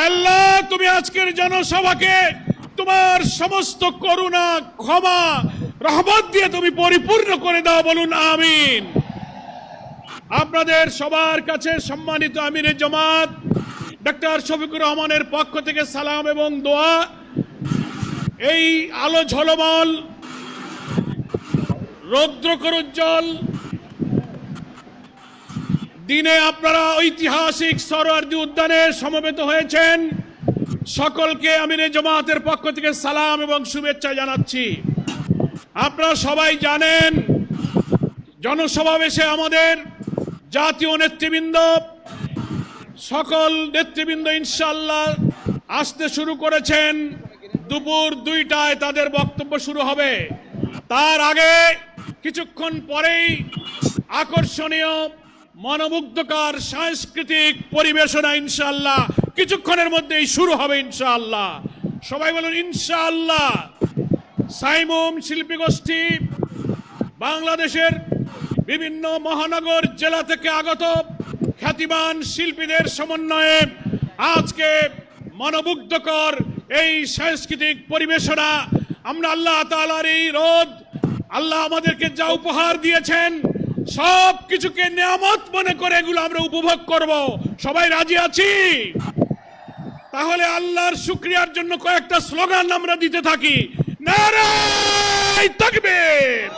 আল্লাহ তুমি আজকের জনসভাকে তোমার সমস্ত করুণা ক্ষমা রহমত দিয়ে তুমি পরিপূর্ণ করে দাও, বলুন আমিন। আপনাদের সবার কাছে সম্মানিত আমিরে জামাত ডক্টর শফিকুর রহমানের পক্ষ থেকে সালাম এবং দোয়া। এই আলো ঝলমল রৌদ্রকরোজ্জ্বল দিনে আপনারা ঐতিহাসিক সরোয়ার্দী উদ্যানে সমবেত হয়েছেন, সকলকে আমিরে জামাতের পক্ষ থেকে সালাম এবং শুভেচ্ছা জানাচ্ছি। আপনারা সবাই জানেন জনসমাবেশে আমাদের জাতীয় নেতৃবৃন্দ, সকল নেতৃবৃন্দ ইনশাআল্লাহ আসতে শুরু করেছেন। দুপুর 2টায় তাদের বক্তব্য শুরু হবে। তার আগে কিছুক্ষণ পরেই আকর্ষণীয় মনোমুগ্ধকর সাংস্কৃতিক পরিবেশনা ইনশাআল্লাহ কিছুক্ষণের মধ্যেই শুরু হবে ইনশাআল্লাহ। সবাই বলুন ইনশাআল্লাহ। সাইমুম শিল্পী গোষ্ঠী বাংলাদেশের বিভিন্ন মহানগর জেলা থেকে আগত খ্যাতিমান শিল্পীদের সমন্বয়ে আজকে মনোমুগ্ধকর এই সাংস্কৃতিক পরিবেশনা আমরা আল্লাহ তাআলার এই রোদ, আল্লাহ আমাদেরকে যা উপহার দিয়েছেন সব কিছুকে নিয়ামত মনে করে এগুলো আমরা উপভোগ করব। সবাই রাজি আছি? তাহলে আল্লাহর শুকরিয়ার জন্য কয়েকটা স্লোগান আমরা দিতে থাকি। নারায়ে তাকবীর,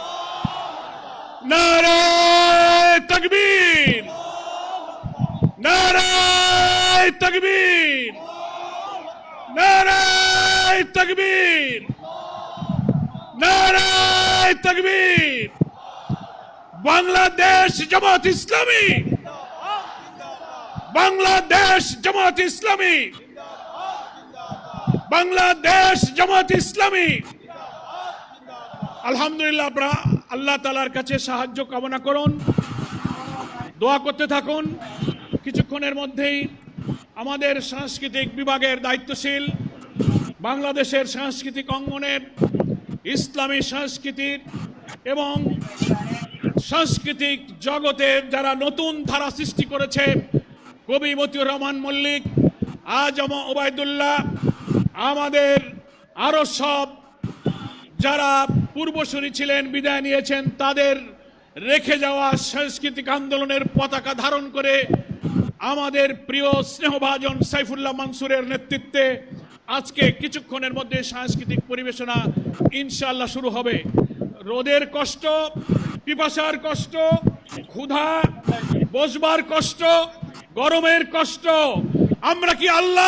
নারায়ে তাকবীর, নারায়ে তাকবীর, নারায়ে তাকবীর, নারায়ে তাকবীর। বাংলাদেশ জামাত ইসলামী, বাংলাদেশ জামাত ইসলামী, বাংলাদেশ জামাত ইসলামী। আলহামদুলিল্লাহ, আপনারা আল্লাহ তাআলার কাছে সাহায্য কামনা করুন, দোয়া করতে থাকুন। কিছুক্ষণের মধ্যেই আমাদের সাংস্কৃতিক বিভাগের দায়িত্বশীল, বাংলাদেশের সাংস্কৃতিক অঙ্গনের ইসলামী সংস্কৃতির এবং সাংস্কৃতিক জগতের যারা নতুন ধারা সৃষ্টি করেছে, কবি মতিউর রহমান মল্লিক, আজম ওবায়দুল্লাহ, আমাদের আরো সব যারা পূর্বসূরি ছিলেন বিদায় নিয়েছেন, তাদের রেখে যাওয়া সাংস্কৃতিক আন্দোলনের পতাকা ধারণ করে আমাদের প্রিয় স্নেহভাজন সাইফুল্লাহ মানসুরের নেতৃত্বে আজকে কিছুক্ষণের মধ্যে সাংস্কৃতিক পরিবেশনা ইনশাআল্লাহ শুরু হবে। রোদের কষ্ট, পিপাসার কষ্ট, ক্ষুধা, বসবার কষ্ট, গরমের কষ্ট, আমরা কি আল্লাহ